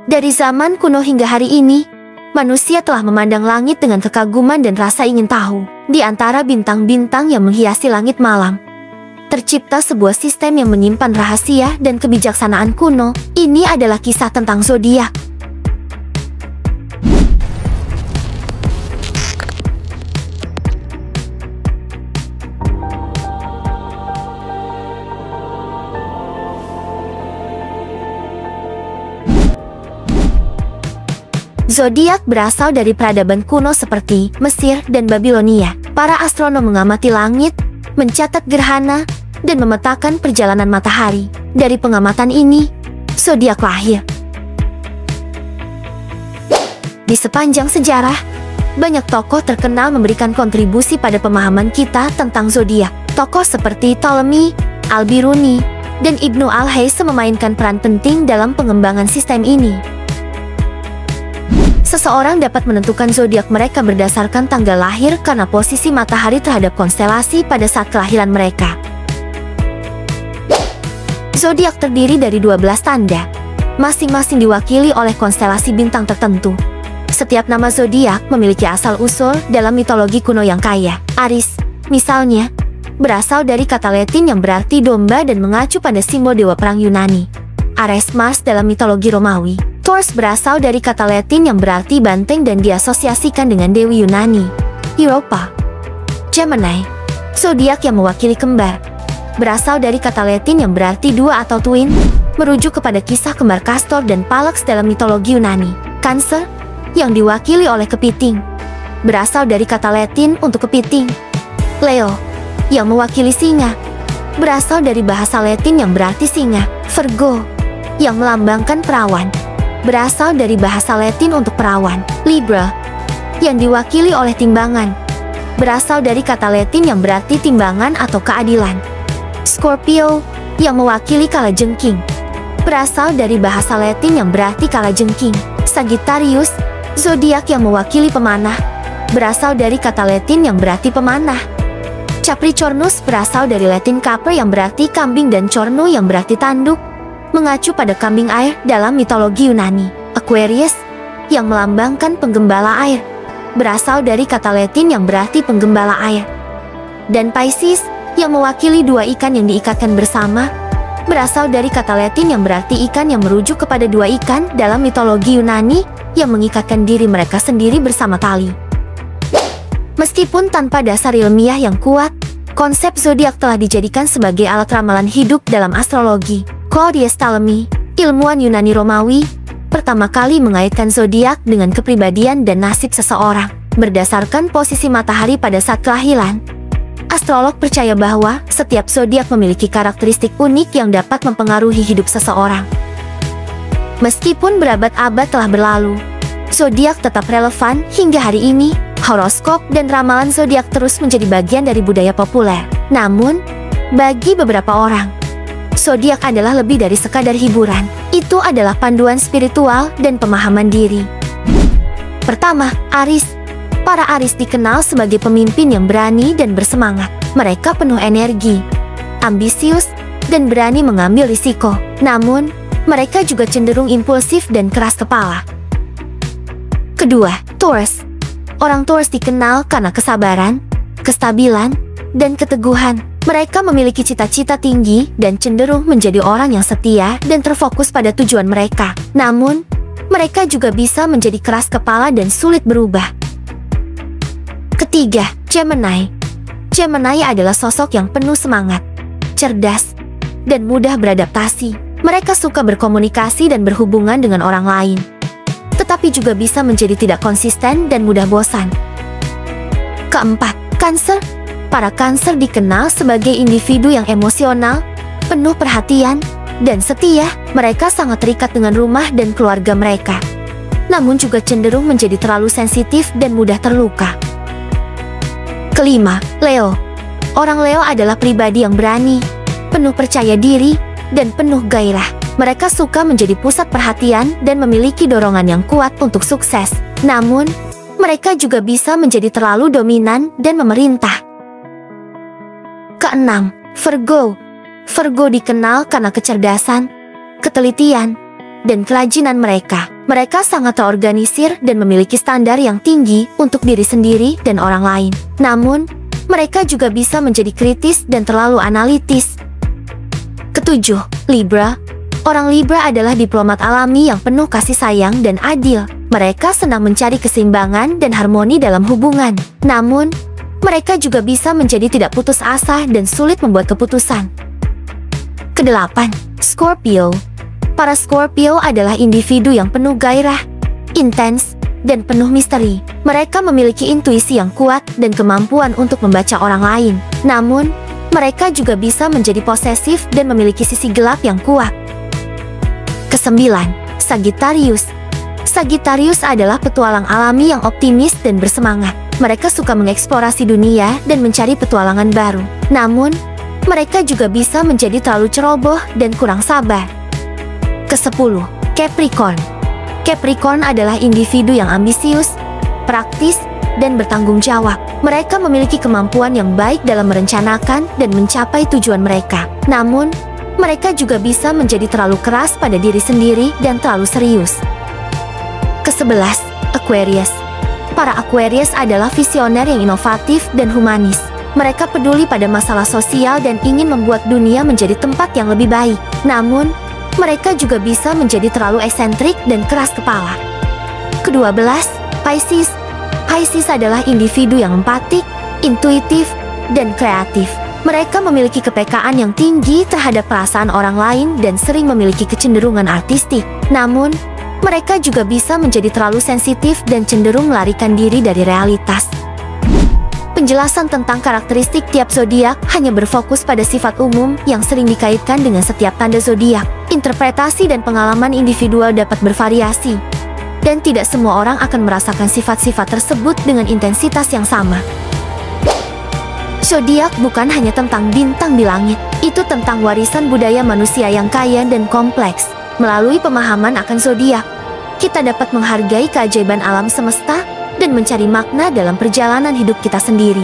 Dari zaman kuno hingga hari ini, manusia telah memandang langit dengan kekaguman dan rasa ingin tahu. Di antara bintang-bintang yang menghiasi langit malam, tercipta sebuah sistem yang menyimpan rahasia dan kebijaksanaan kuno. Ini adalah kisah tentang zodiak. Zodiak berasal dari peradaban kuno seperti Mesir dan Babilonia. Para astronom mengamati langit, mencatat gerhana, dan memetakan perjalanan matahari. Dari pengamatan ini, zodiak lahir. Di sepanjang sejarah, banyak tokoh terkenal memberikan kontribusi pada pemahaman kita tentang zodiak. Tokoh seperti Ptolemy, Al-Biruni, dan Ibnu Al-Haytham memainkan peran penting dalam pengembangan sistem ini. Seseorang dapat menentukan zodiak mereka berdasarkan tanggal lahir karena posisi matahari terhadap konstelasi pada saat kelahiran mereka. Zodiak terdiri dari 12 tanda, masing-masing diwakili oleh konstelasi bintang tertentu. Setiap nama zodiak memiliki asal-usul dalam mitologi kuno yang kaya. Aries, misalnya, berasal dari kata Latin yang berarti domba dan mengacu pada simbol dewa perang Yunani. Ares Mars dalam mitologi Romawi. Taurus berasal dari kata Latin yang berarti banteng dan diasosiasikan dengan dewi Yunani, Europa. Gemini, zodiak yang mewakili kembar, berasal dari kata Latin yang berarti dua atau twin, merujuk kepada kisah kembar Castor dan Palax dalam mitologi Yunani. Cancer, yang diwakili oleh kepiting, berasal dari kata Latin untuk kepiting. Leo, yang mewakili singa, berasal dari bahasa Latin yang berarti singa. Virgo, yang melambangkan perawan, berasal dari bahasa Latin untuk perawan. Libra, yang diwakili oleh timbangan, berasal dari kata Latin yang berarti timbangan atau keadilan. Scorpio, yang mewakili kalajengking, berasal dari bahasa Latin yang berarti kalajengking. Sagittarius, zodiak yang mewakili pemanah, berasal dari kata Latin yang berarti pemanah. Capricornus berasal dari Latin capre yang berarti kambing dan cornu yang berarti tanduk, mengacu pada kambing air dalam mitologi Yunani. Aquarius, yang melambangkan penggembala air, berasal dari kata Latin yang berarti penggembala air. Dan Pisces, yang mewakili dua ikan yang diikatkan bersama, berasal dari kata Latin yang berarti ikan yang merujuk kepada dua ikan dalam mitologi Yunani yang mengikatkan diri mereka sendiri bersama tali. Meskipun tanpa dasar ilmiah yang kuat, konsep zodiak telah dijadikan sebagai alat ramalan hidup dalam astrologi. Claudius Ptolemy, ilmuwan Yunani Romawi, pertama kali mengaitkan zodiak dengan kepribadian dan nasib seseorang. Berdasarkan posisi matahari pada saat kelahiran, astrolog percaya bahwa setiap zodiak memiliki karakteristik unik yang dapat mempengaruhi hidup seseorang. Meskipun berabad-abad telah berlalu, zodiak tetap relevan hingga hari ini. Horoskop dan ramalan zodiak terus menjadi bagian dari budaya populer. Namun, bagi beberapa orang, zodiak adalah lebih dari sekadar hiburan. Itu adalah panduan spiritual dan pemahaman diri. Pertama, Aries. Para Aries dikenal sebagai pemimpin yang berani dan bersemangat. Mereka penuh energi, ambisius, dan berani mengambil risiko. Namun, mereka juga cenderung impulsif dan keras kepala. Kedua, Taurus. Orang Taurus dikenal karena kesabaran, kestabilan, dan keteguhan. Mereka memiliki cita-cita tinggi dan cenderung menjadi orang yang setia dan terfokus pada tujuan mereka. Namun, mereka juga bisa menjadi keras kepala dan sulit berubah. Ketiga, Gemini. Gemini adalah sosok yang penuh semangat, cerdas, dan mudah beradaptasi. Mereka suka berkomunikasi dan berhubungan dengan orang lain, tetapi juga bisa menjadi tidak konsisten dan mudah bosan. Keempat, Cancer. Para Cancer dikenal sebagai individu yang emosional, penuh perhatian, dan setia. Mereka sangat terikat dengan rumah dan keluarga mereka, namun juga cenderung menjadi terlalu sensitif dan mudah terluka. Kelima, Leo. Orang Leo adalah pribadi yang berani, penuh percaya diri, dan penuh gairah. Mereka suka menjadi pusat perhatian dan memiliki dorongan yang kuat untuk sukses. Namun, mereka juga bisa menjadi terlalu dominan dan memerintah. Keenam, Virgo. Virgo dikenal karena kecerdasan, ketelitian, dan kerajinan mereka. Mereka sangat terorganisir dan memiliki standar yang tinggi untuk diri sendiri dan orang lain. Namun, mereka juga bisa menjadi kritis dan terlalu analitis. Ketujuh, Libra. Orang Libra adalah diplomat alami yang penuh kasih sayang dan adil. Mereka senang mencari keseimbangan dan harmoni dalam hubungan. Namun, mereka juga bisa menjadi tidak putus asa dan sulit membuat keputusan. Kedelapan, Scorpio. Para Scorpio adalah individu yang penuh gairah, intens, dan penuh misteri. Mereka memiliki intuisi yang kuat dan kemampuan untuk membaca orang lain. Namun, mereka juga bisa menjadi posesif dan memiliki sisi gelap yang kuat. Kesembilan, Sagittarius. Sagittarius adalah petualang alami yang optimis dan bersemangat. Mereka suka mengeksplorasi dunia dan mencari petualangan baru. Namun, mereka juga bisa menjadi terlalu ceroboh dan kurang sabar. Kesepuluh, Capricorn. Capricorn adalah individu yang ambisius, praktis, dan bertanggung jawab. Mereka memiliki kemampuan yang baik dalam merencanakan dan mencapai tujuan mereka. Namun, mereka juga bisa menjadi terlalu keras pada diri sendiri dan terlalu serius. Kesebelas, Aquarius. Para Aquarius adalah visioner yang inovatif dan humanis. Mereka peduli pada masalah sosial dan ingin membuat dunia menjadi tempat yang lebih baik. Namun, mereka juga bisa menjadi terlalu eksentrik dan keras kepala. Kedua belas, Pisces. Pisces adalah individu yang empatik, intuitif, dan kreatif. Mereka memiliki kepekaan yang tinggi terhadap perasaan orang lain dan sering memiliki kecenderungan artistik. Namun, mereka juga bisa menjadi terlalu sensitif dan cenderung melarikan diri dari realitas. Penjelasan tentang karakteristik tiap zodiak hanya berfokus pada sifat umum yang sering dikaitkan dengan setiap tanda zodiak. Interpretasi dan pengalaman individual dapat bervariasi, dan tidak semua orang akan merasakan sifat-sifat tersebut dengan intensitas yang sama. Zodiak bukan hanya tentang bintang di langit, itu tentang warisan budaya manusia yang kaya dan kompleks. Melalui pemahaman akan zodiak, kita dapat menghargai keajaiban alam semesta dan mencari makna dalam perjalanan hidup kita sendiri.